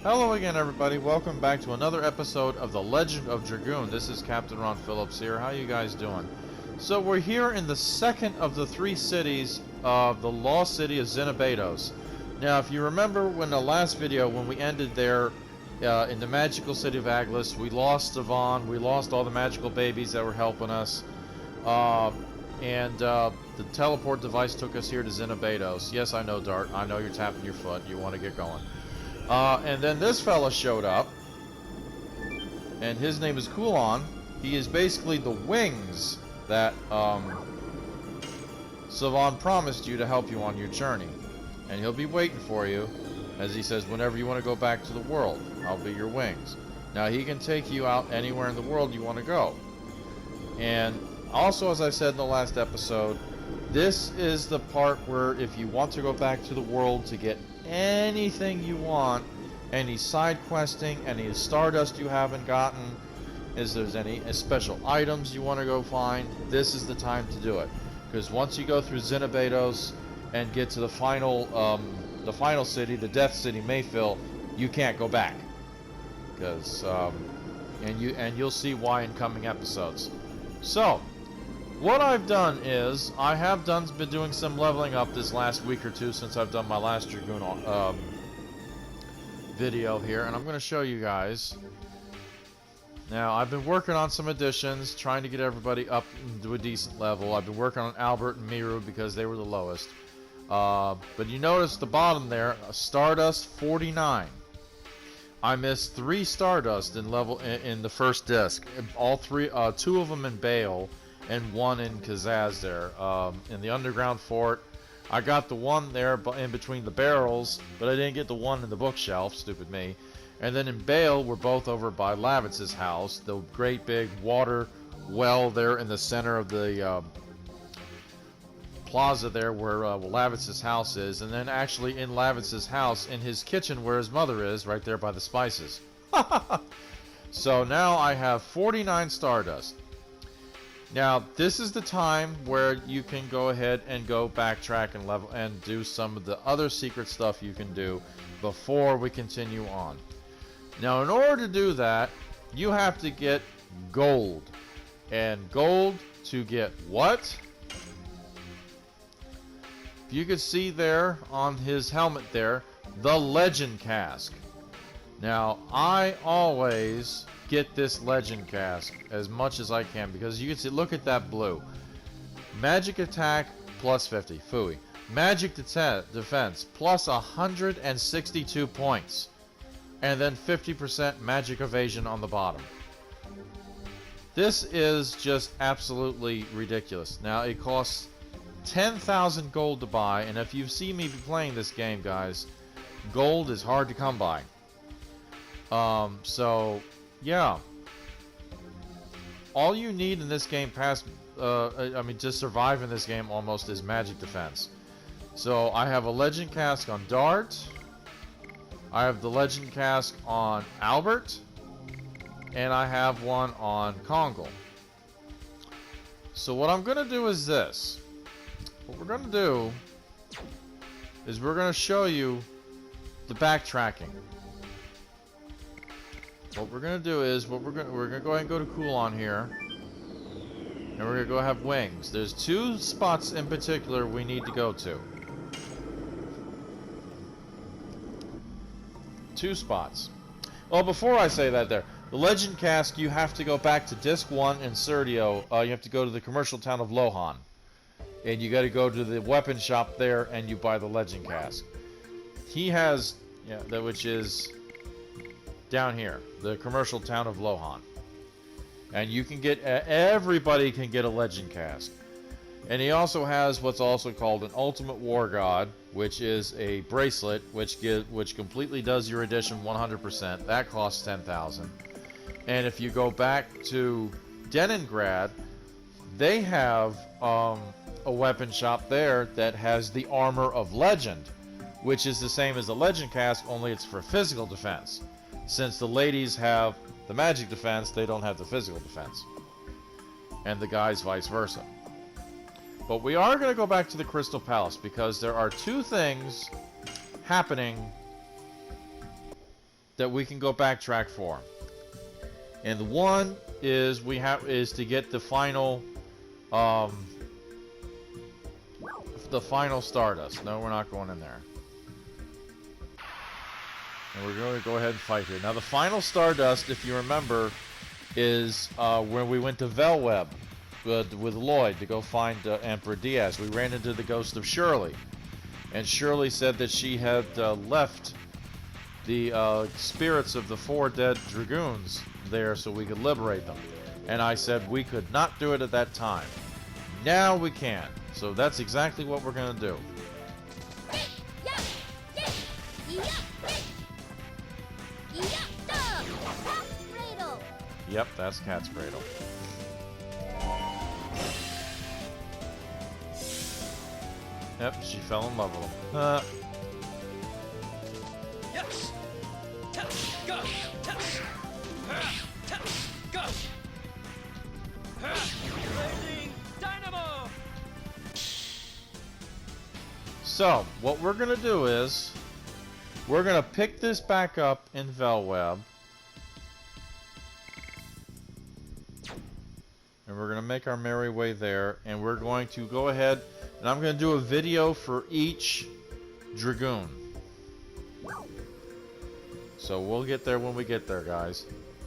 Hello again, everybody. Welcome back to another episode of The Legend of Dragoon. This is Captain Ron Phillips here. How you guys doing? So we're here in the second of the three cities of the lost city of Zenibados. Now, if you remember when the last video, when we ended there in the magical city of Aglis, we lost Savon, we lost all the magical babies that were helping us, and the teleport device took us here to Zenibados. Yes, I know, Dart. I know you're tapping your foot. You want to get going. And then this fella showed up, and his name is Kulon. He is basically the wings that Savon promised you to help you on your journey. And he'll be waiting for you, as he says, whenever you want to go back to the world, I'll be your wings. Now, he can take you out anywhere in the world you want to go. And also, as I said in the last episode, this is the part where if you want to go back to the world to get anything you want, any side questing, any stardust you haven't gotten, is there's any special items you want to go find, this is the time to do it. Because once you go through Zenibados and get to the final city, the Death City, Mayfill, you can't go back. Because and you'll see why in coming episodes. So, what I've done is, I have been doing some leveling up this last week or two since I've done my last Dragoon video here, and I'm going to show you guys. Now, I've been working on some additions, trying to get everybody up to a decent level. I've been working on Albert and Miru because they were the lowest. But you notice the bottom there, Stardust 49. I missed 3 Stardust in the first disc. All three, 2 of them in Bale, and 1 in Kazaz there. In the underground fort, I got the 1 there in between the barrels, but I didn't get the 1 in the bookshelf, stupid me. And then in Bale, we're both over by Lavitz's house, the great big water well there in the center of the plaza there where Lavitz's house is. And then actually in Lavitz's house, in his kitchen where his mother is, right there by the spices. So now I have 49 Stardust. Now, this is the time where you can go ahead and go backtrack and level and do some of the other secret stuff you can do before we continue on. Now, in order to do that, you have to get gold. And gold to get what? If you could see there on his helmet there, the Legend Cask. Now, I always get this Legend Cask as much as I can because you can see, look at that blue. Magic attack plus 50, phooey. Magic defense plus 162 points. And then 50% magic evasion on the bottom. This is just absolutely ridiculous. Now, it costs 10,000 gold to buy, and if you've seen me playing this game, guys, gold is hard to come by. So yeah, all you need in this game to survive in this game almost is magic defense. So I have a Legend Cask on Dart, I have the Legend Cask on Albert, and I have one on Kongal. So what I'm going to do is this. What we're going to do is we're going to show you the backtracking. What we're gonna do is we're gonna go ahead and go to Kulon here, and we're gonna go have wings. There's 2 spots in particular we need to go to. 2 spots. Well, before I say that, the Legend Cask, you have to go back to Disc 1 in Serdio. You have to go to the commercial town of Lohan, and you got to go to the weapon shop there, and you buy the Legend Cask. He has, which is down here, the commercial town of Lohan. And you can get, everybody can get a Legend Cask. And he also has what's also called an Ultimate War God, which is a bracelet which completely does your addition 100%. That costs 10,000. And if you go back to Deningrad, they have a weapon shop there that has the Armor of Legend, which is the same as the Legend Cask, only it's for physical defense. Since the ladies have the magic defense, they don't have the physical defense. And the guys vice versa. But we are going to go back to the Crystal Palace because there are 2 things happening that we can go backtrack for. And one is to get the final Stardust. No, we're not going in there. And we're going to go ahead and fight here. Now the final Stardust, if you remember, is when we went to Vellweb with Lloyd to go find Emperor Diaz. We ran into the ghost of Shirley. And Shirley said that she had left the spirits of the 4 dead dragoons there so we could liberate them. And I said we could not do it at that time. Now we can. So that's exactly what we're going to do. Yep, that's Cat's Cradle. Yep, she fell in love with him. Yes. Go. Go. Blazing Dynamo. So, what we're going to do is we're going to pick this back up in Vellweb. And we're going to make our merry way there. And we're going to go ahead and I'm going to do a video for each Dragoon. So we'll get there when we get there, guys.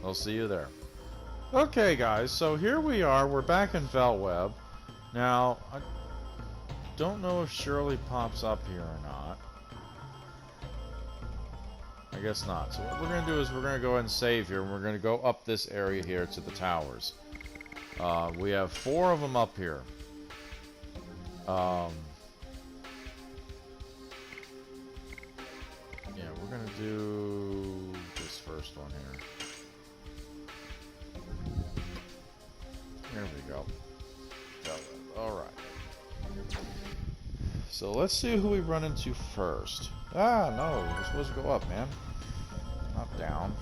I'll see you there. Okay, guys. So here we are. We're back in Vellweb. Now, I don't know if Shirley pops up here or not. I guess not. So what we're going to do is we're going to go ahead and save here. And we're going to go up this area here to the towers. We have 4 of them up here. Yeah, we're gonna do this first one here. There we go. Alright. So let's see who we run into first. Ah, no, we're supposed to go up, man. Not down.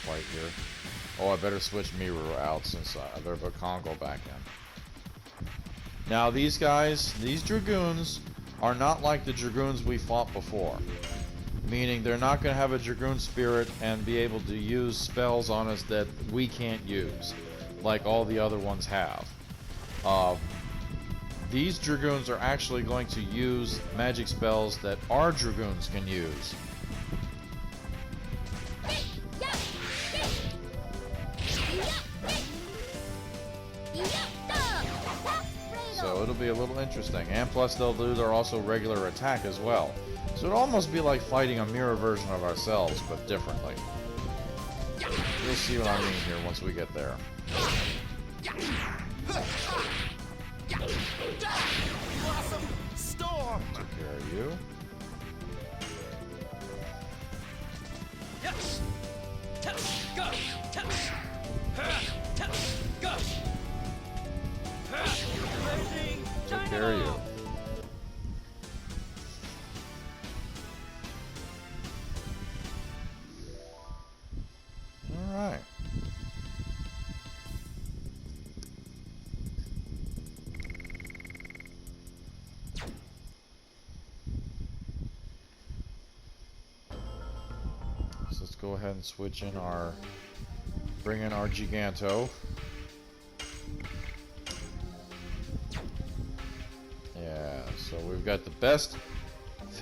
Fight here. Oh, I better switch Miru out since there's a Congo back in. Now these guys, these Dragoons, are not like the Dragoons we fought before. Meaning they're not going to have a Dragoon spirit and be able to use spells on us that we can't use, like all the other ones have. These Dragoons are actually going to use magic spells that our Dragoons can use. So it'll be a little interesting. And plus they'll do their also regular attack as well. So it'll almost be like fighting a mirror version of ourselves, but differently. You'll see what I mean here once we get there. Blossom Storm. Take care of you. Yes. Go. Go. Blazing Take care of you. Alright. So let's go ahead and switch in our... bring in our Giganto. Yeah, so we've got the best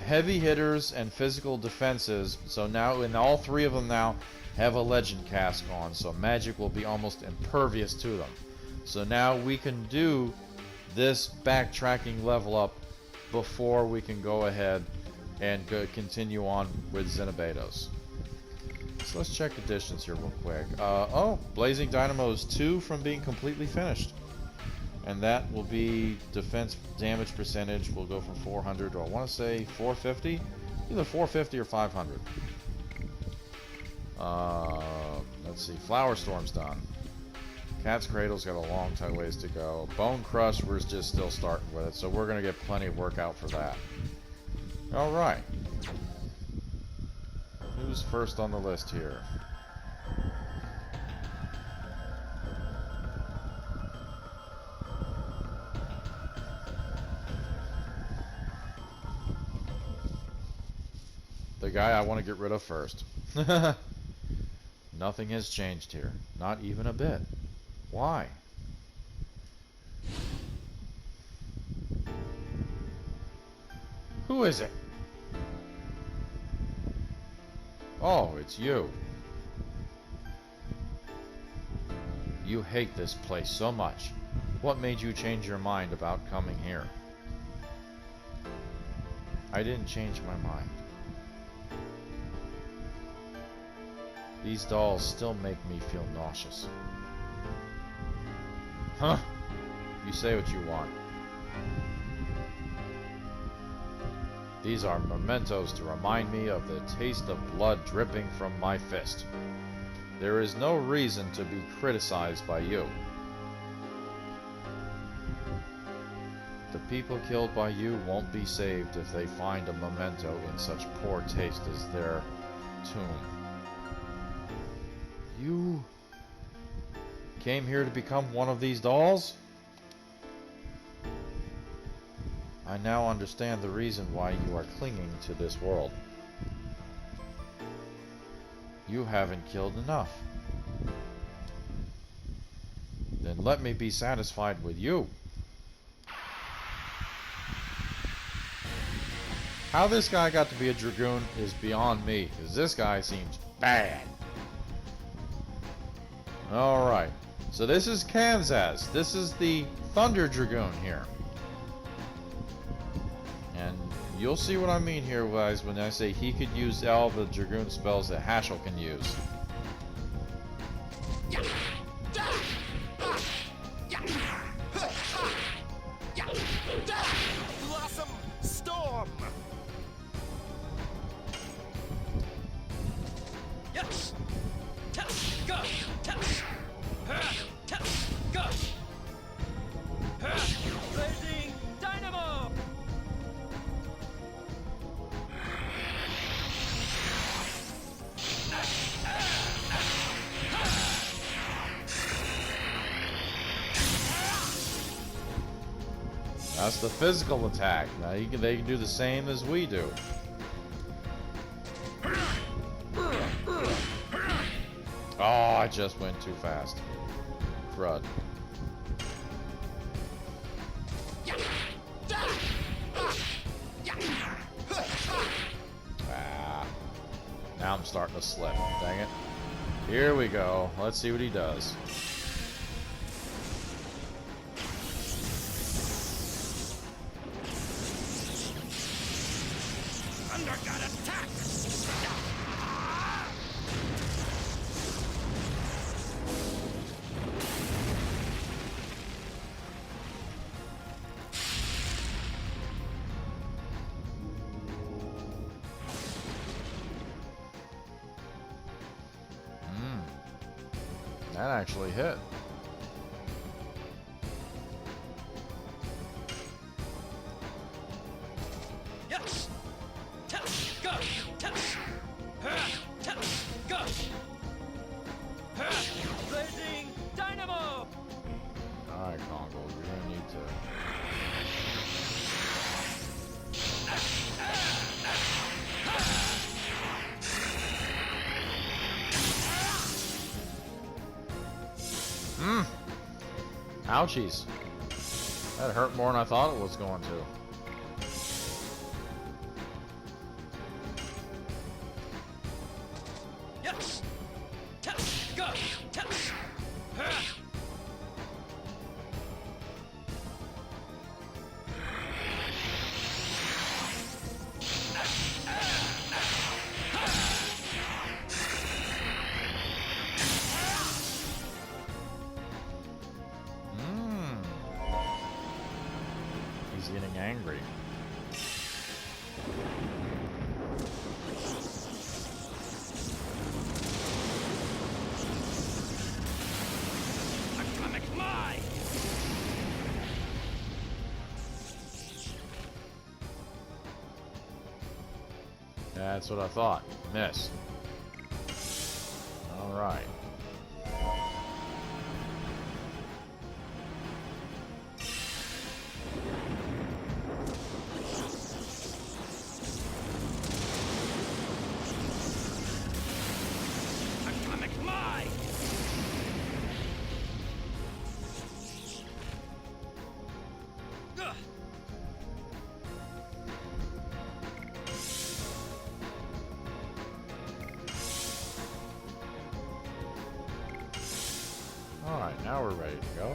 heavy hitters and physical defenses. So now, and all 3 of them now have a legend cask on, so magic will be almost impervious to them. So now we can do this backtracking level up before we can go ahead and continue on with Xenobatos. So let's check the distance here real quick. Oh, Blazing Dynamo is 2 from being completely finished. And that will be defense damage percentage will go from 400 to, I want to say, 450? Either 450 or 500. Let's see. Flower Storm's done. Cat's Cradle's got a long time ways to go. Bone Crush, we're just still starting with it, so we're going to get plenty of work out for that. Alright. Who's first on the list here? guy I want to get rid of first. Nothing has changed here. Not even a bit. Why? Who is it? Oh, it's you. You hate this place so much. What made you change your mind about coming here? I didn't change my mind. These dolls still make me feel nauseous. Huh? You say what you want. These are mementos to remind me of the taste of blood dripping from my fist. There is no reason to be criticized by you. The people killed by you won't be saved if they find a memento in such poor taste as their tomb. You came here to become one of these dolls? I now understand the reason why you are clinging to this world. You haven't killed enough. Then let me be satisfied with you. How this guy got to be a Dragoon is beyond me, because this guy seems bad. Alright, so this is Kansas. This is the Thunder Dragoon here. And you'll see what I mean here, guys, when I say he could use all the Dragoon spells that Haschel can use. Blossom Storm! Yes! Go! Go! Blazing Dynamo! That's the physical attack. Now they can do the same as we do. Oh, I just went too fast. Crud. Ah. Now I'm starting to slip. Dang it. Here we go. Let's see what he does. Thunder got attacked! That actually hit. Yes! Go! Go! Blazing Dynamo! Alright, Congo, you're gonna need to... Ouchies. That hurt more than I thought it was going to. Yes! Go! He's getting angry. Atomic Mine! That's what I thought. Miss. Alright. Alright, now we're ready to go.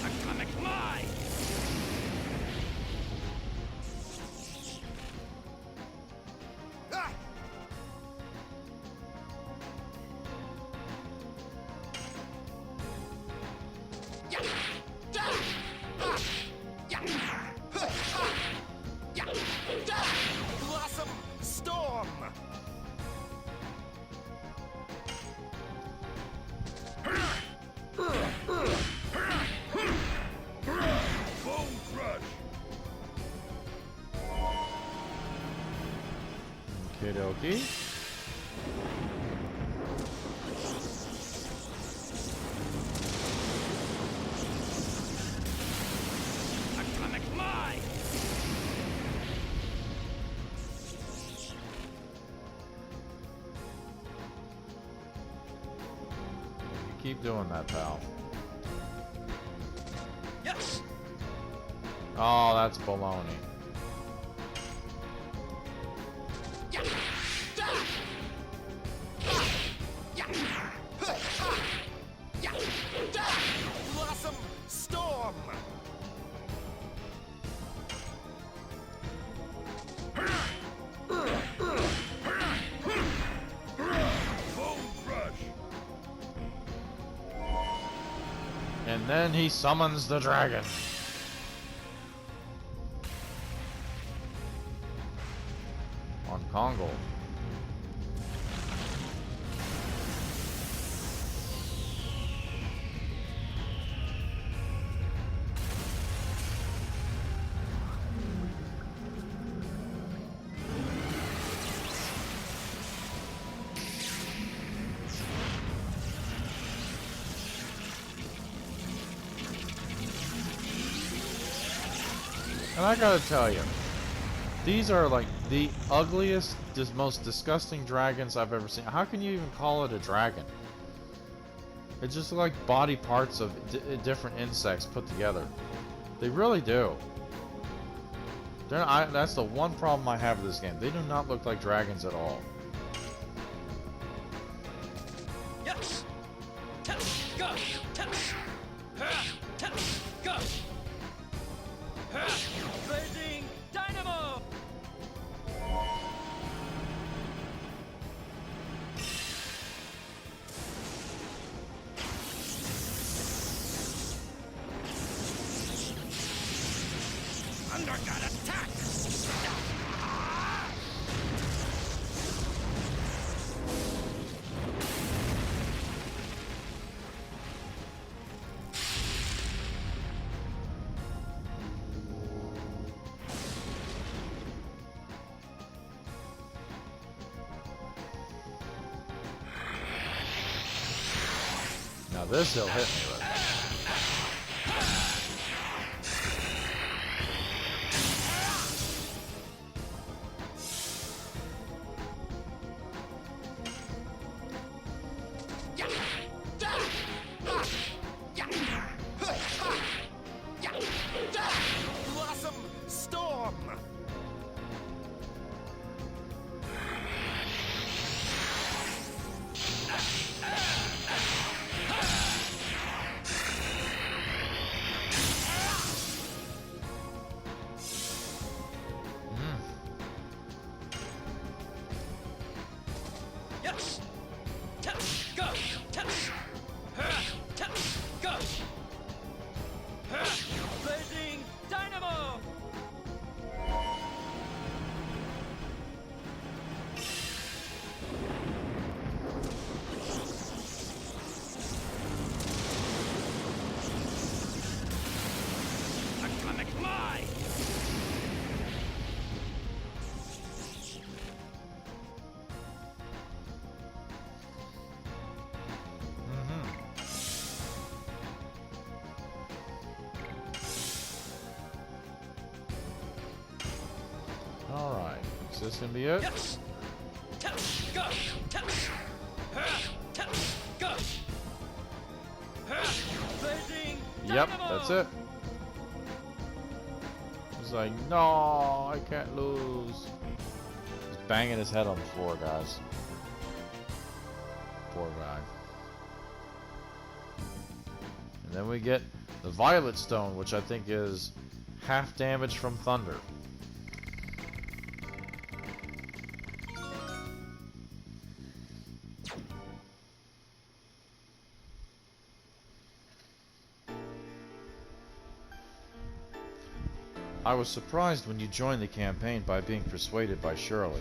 Atomic mine! Blossom Storm! Bone Crush! Okie dokie. Atomic mine! You keep doing that, pal. Yes! Oh, that's baloney. Blossom Storm! Bone Crush! And then he summons the dragon. On Congo. And I gotta tell you, these are like the ugliest, most disgusting dragons I've ever seen. How can you even call it a dragon? It's just like body parts of different insects put together. They really do. That's the one problem I have with this game. They do not look like dragons at all. Yes! Go! Go! Blazing Dynamo! Undergut attack! Now this he'll hit me with. Blossom Storm! Yes! Go! Go! Blazing Dynamo! Atomic mine! Alright, is this gonna be it? Yes! Go! Go! Blazing Yep, Dynamo! that's it. He's like, no, I can't lose. He's banging his head on the floor, guys. Poor guy. And then we get the Violet Stone, which I think is half damage from Thunder. I was surprised when you joined the campaign by being persuaded by Shirley.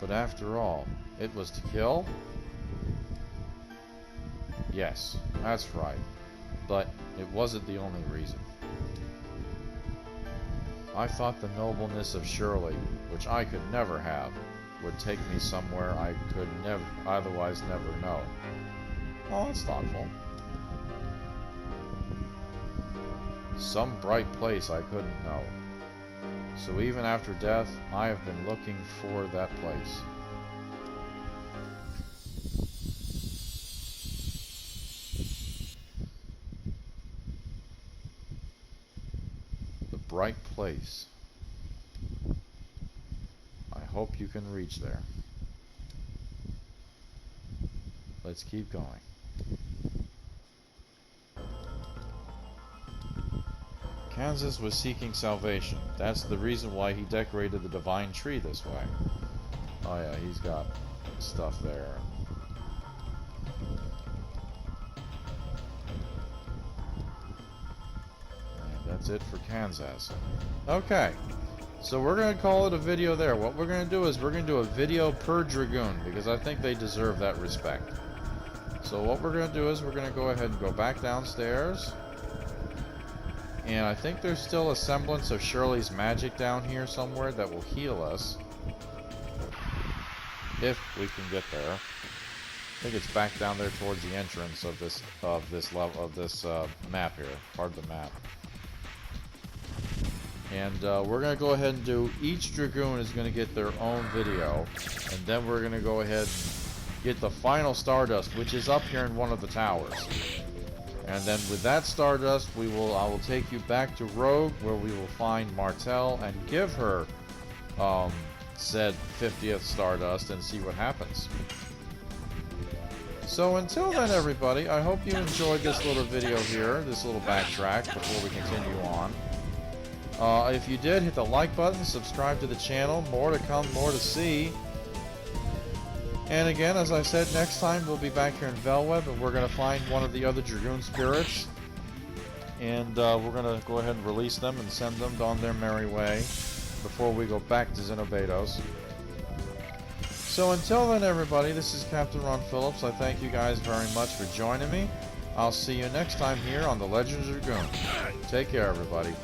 But after all, it was to kill? Yes, that's right. But it wasn't the only reason. I thought the nobleness of Shirley, which I could never have, would take me somewhere I could otherwise never know. Oh, that's thoughtful. Some bright place I couldn't know. So even after death, I have been looking for that place. The bright place. I hope you can reach there. Let's keep going. Kansas was seeking salvation. That's the reason why he decorated the divine tree this way. Oh yeah, he's got stuff there. And that's it for Kansas. Okay, so we're going to call it a video there. What we're going to do is we're going to do a video per Dragoon, because I think they deserve that respect. So what we're going to do is we're going to go ahead and go back downstairs. And I think there's still a semblance of Shirley's magic down here somewhere that will heal us. If we can get there. I think it's back down there towards the entrance of this map here, part of the map. And we're going to go ahead and do, each Dragoon is going to get their own video. And then we're going to go ahead and get the final Stardust, which is up here in one of the towers. And then with that Stardust, I will take you back to Rogue, where we will find Martel and give her said 50th Stardust and see what happens. So until then, everybody, I hope you enjoyed this little video here, this little backtrack before we continue on. If you did, hit the like button, subscribe to the channel. More to come, more to see. And again, as I said, next time we'll be back here in Vellweb, and we're going to find one of the other Dragoon spirits. And we're going to go ahead and release them and send them on their merry way before we go back to Xenobatos. So until then, everybody, this is Captain Ron Phillips. I thank you guys very much for joining me. I'll see you next time here on The Legend of Dragoon. Take care, everybody.